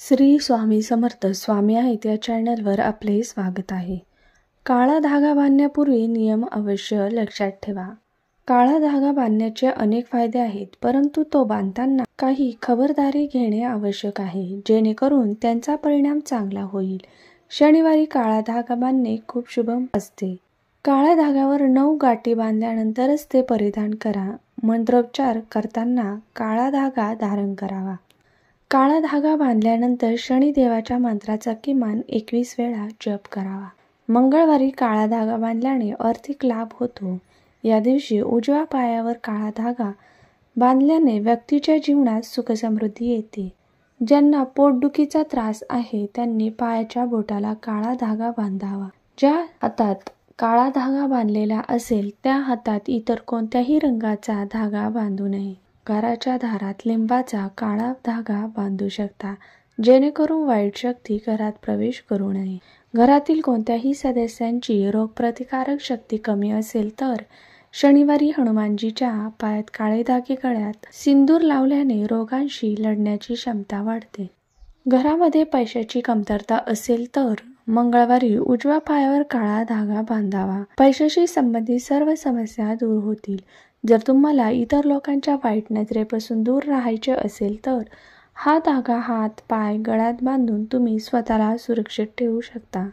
श्री स्वामी समर्थ स्वामी आहेत या चॅनलवर आपले स्वागत आहे। काळा धागा बांधण्यापूर्वी नियम अवश्य लक्षात ठेवा। काळा धागा बांधण्याचे अनेक फायदे आहेत, परंतु तो बांधताना काही खबरदारी घेणे आवश्यक आहे, जेणेकरून त्यांचा परिणाम चांगला होईल। शनिवारी काळा धागा बांधणे खूप शुभ असते। काळ्या धाग्यावर 9 गाठी बांधल्यानंतरच ते परिधान करा। मंत्रोच्चार करताना काळा धागा धारण करावा। काळा धागा बांधल्यानंतर शनिदेवाच्या मंत्राचा किमान 21 वेळा जप करावा। मंगळवारी काळा धागा बांधल्याने आर्थिक लाभ होतो। या दिवशी उजव्या पायावर काळा धागा बांधल्याने व्यक्तीच्या जीवनात सुख समृद्धी येते। ज्यांना पोटदुखीचा त्रास आहे त्यांनी पायाच्या बोटाला काळा धागा बांधावा। ज्या हातात काळा धागा बांधलेला असेल त्या हातात इतर कोणत्याही रंगाचा धागा बांधू नये। घराच्या दारात लिंबाचा काळा धागा बांधू शकता, जेणेकरून वाईट शक्ती घरात प्रवेश करू नये। घरातील कोणत्याही सदस्यांची रोगप्रतिकारक शक्ती कमी असेल तर शनिवारी हनुमानजीच्या पायात काळे धागे गळ्यात सिंदूर लावल्याने रोगांशी लढण्याची क्षमता वाढते। घरामध्ये पैशाची कमतरता असेल तर मंगळवारी उजव्या पायावर काळा धागा बांधावा। पैशाशी संबंधित सर्व समस्या दूर होतील। जर तुम्हाला इतर लोकांच्या वाईट नजरेपासून दूर राहायचे असेल तर हा धागा हात, पाय, गळ्यात बांधून तुम्ही स्वतःला सुरक्षित ठेवू शकता।